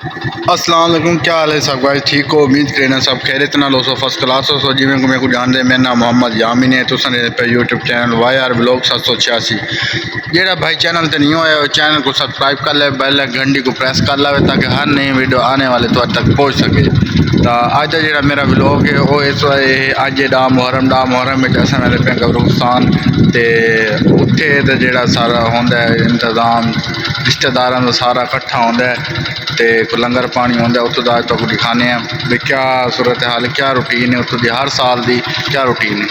अस्सलाम वालेकुम, क्या हाल है सब भाई? ठीक हो? उम्मीद करना सब खैरियत नाल हो, फर्स्ट क्लास हो। जिमें को मैं को जान दे, मेरा नाम मोहम्मद यामिन है। तुम पे YouTube channel Y R blog 786 जेड़ा भाई चैनल ते नहीं होया चैनल को सब्सक्राइब कर ले, बेल घंटी को प्रेस कर ले ताकि हर नई वीडियो आने वाले तो तक पहुँच सके। तो अज का जो मेरा ब्लॉग है वो इस अज डा मुहर्रम में अस मेरे पे कब्रिस्तान तो उत्थे तो जोड़ा सारा होंदा है इंतज़ाम, रिश्तेदारों का सारा इकट्ठा होंदा है तो लंगर पानी होंदा है। उत्थों का तो दिखाने हैं भी क्या सूरत हाल, क्या रूटीन है उत्थों की हर साल की क्या रूटीन है।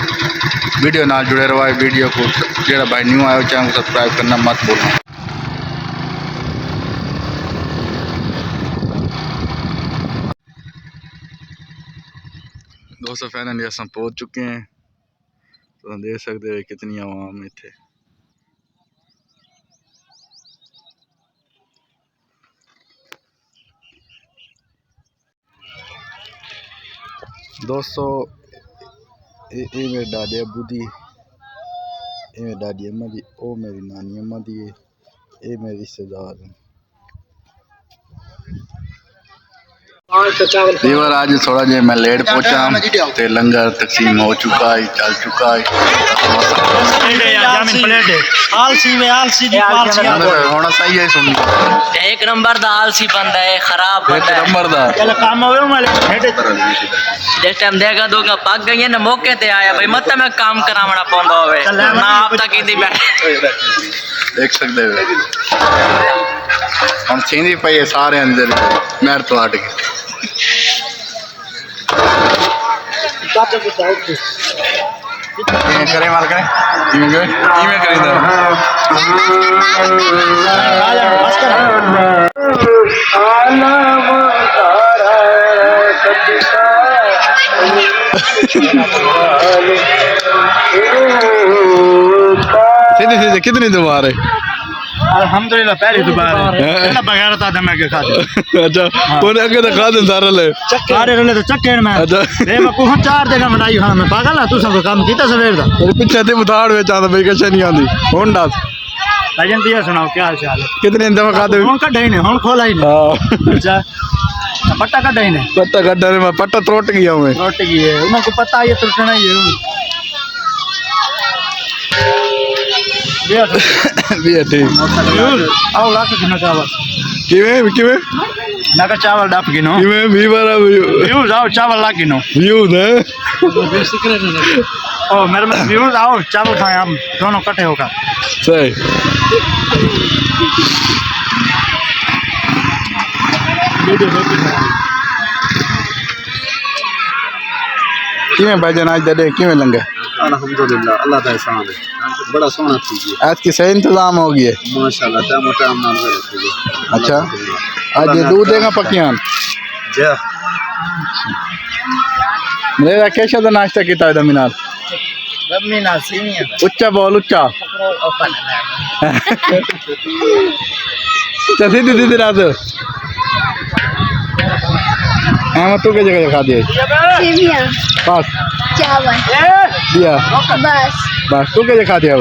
वीडियो नाल जुड़े रहो। वीडियो को जो भाई न्यू आया चैनल को सब्सक्राइब करना मत भूलना। दोस्तों फाइनली अस पहुँच चुके हैं, तो देख सकते हो कितनी आवाम है इतने। दोस्तों ये मेरे दादे अबू दी, ये मेरी दादी अम्मा दी, ओ मेरी नानी अम्मा दी है, ये मेरे रिश्तेदार हैं। दीवार आज थोड़ा जो मैं लेट पहुंचा तो लंगर तकसीम हो चुका है, चल चुका है। होना सही है सुन एक नंबर दा आलसी बंदा है, खराब बंदा है। एक नंबर दा जिस टाइम देखा दूंगा पक गई है ना मौके ते आया भाई मत मैं काम करावना पौंदा होवे ना आप तक इंदी बैठ देख सकते हो हम सीधी पई है सारे अंदर मेहर तो हट के करे माल करे इवें करी दे सीधे सीधे कितनी दोबार है? अल्हम्दुलिल्लाह पहली दोबार है बगैर था मैं के खाते। अच्छा कोने आगे तो खा दे सारे ले सारे रले तो चक्के में। अच्छा रे मैं को 4 जगह मनाई खाना मैं पागल है तू सब काम कीता सवेर दा पीछे ते उताड़ में चाहता भाई कैसे नहीं आंदी हुन दस भजन दिया सुनाओ क्या हाल चाल है? कितने दफा खा दे हुन कढाई ने हुन खोला ही नहीं। अच्छा पट्टा कढाई ने पट्टा कड्डा ने मैं पट्टा त्रोट गया मैं रोट गई है उनको पता है ये टूटना ही है। भी ठीक आओ लाख किनो चावल किवें किवें ना चावल डाप किनो किवें भी बारा व्यूज आओ चावल ला किनो व्यूज है ओ मेरे में व्यूज आओ चावल खाएं हम दोनों इकट्ठे होकर सही। किवें भाईजान आज दे किवें लंगे? अल्हम्दुलिल्लाह अल्लाह का एहसान है, बड़ा सोना थी। आज की सही इंतजाम हो गया माशाल्लाह टाइम टाइम नाम। अच्छा आज दूध देगा पकियान जा मेरा कैसा था नाश्ता किया था मिनाल मीनाल सीनियर उच्चा बोल उच्चा सीधी सीधी रात हाँ तू क्या जगह खा दिया बस चावल दिया बस बस तू क्या खा दिया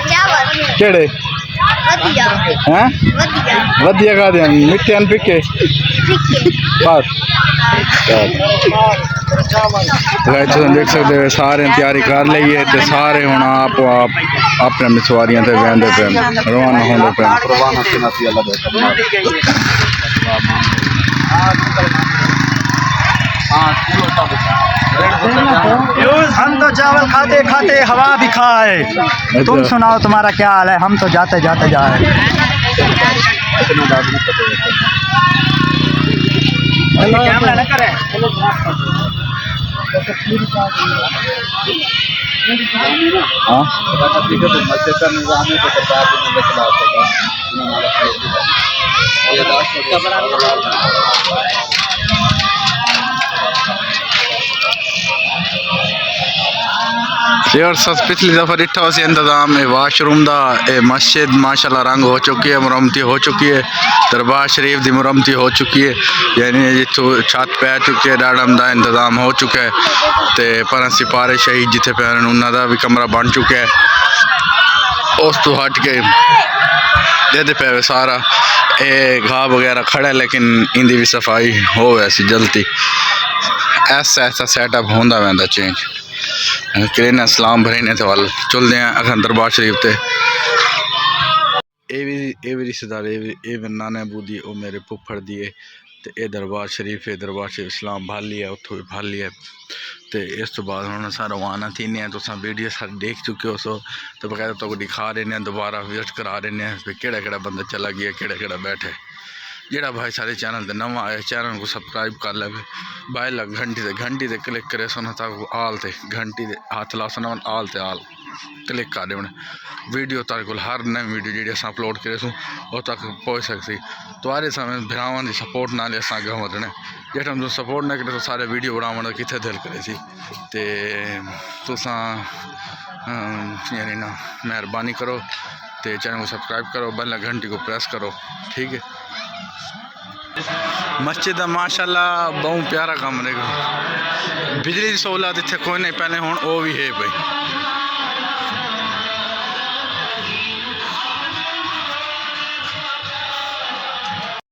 चावल केड़े वधिया हैं वधिया वधिया खा दिया मिठे अन फिक्के बस देख सकते हो सारे तैयारी कर ली है तो सारे हूँ आप अपने सवारियां से बहते पे रवाना होंगे पे हम तो चावल खाते खाते हवा भी खाए। तुम सुनाओ तुम्हारा क्या हाल है? हम तो जाते जाते जा रहे हैं। और सच पिछली दफ़ा डिठा हो इंतजाम वाशरूम का मस्जिद माशाल्लाह रंग हो चुकी है, मुरम्मती हो चुकी है। दरबार शरीफ की मुरम्मती हो चुकी है, यानी जितों छत पै चुकी है, डाडम का इंतजाम हो चुका है। तो पर सिपारे शहीद जिथे पैन उन्होंने भी कमरा बन चुका है। उस तो हट के दे पे सारा ये घाह वगैरह खड़ा है, लेकिन इंदी भी सफाई हो वैसी जल्दी। ऐसा ऐसा सेटअप होंदा वैंदा चेंज। करेना सलाम भरेने तो वाल चलते हैं अखन दरबार शरीफ ते। ये भी रिश्तेदार ये मेरे नाना अबू दी, वो मेरे फुफड़ दी है। तो ये दरबार शरीफ है, दरबार शरीफ इस्लाम भाली है, उतो भी भाली है। तो इस तो बाद हम अस रवाना थी तुस वीडियो सारे देख चुके हो सो, तो बकायदा तो दिखा रहे हैं, दोबारा विजिट करा रहे हैं भाई केड़ा केड़ा बंदा चला गया, केड़ा केड़ा बैठे। जेड़ा भाई सारे चैनल ते नवा आया चैनल को सब्सक्राइब कर ले, बाय लग घंटी से क्लिक करे सुना तक आल ते घंटी दे हाथ ला सुना आल ते आल क्लिक कर दे वीडियो तारे को हर नई वीडियो जी अस अपलोड करे सूँ वो तक पहुँच सकती। तुम्हारे समय भरावान की सपोर्ट नाल अस अगर वधने, जेटा तुम सपोर्ट ना करे तो सारे वीडियो बनाने का कितने दिल करे सी। ते तुसा यानी ना मेहरबानी करो तो चैनल को सब्सक्राइब करो, बेल घंटी को प्रेस करो, ठीक है। मस्जिद माशाल्लाह बहुत प्यारा काम रहेगा। बिजली की सहूलत इतने कोई नहीं, पहले हूँ वो भी है भाई।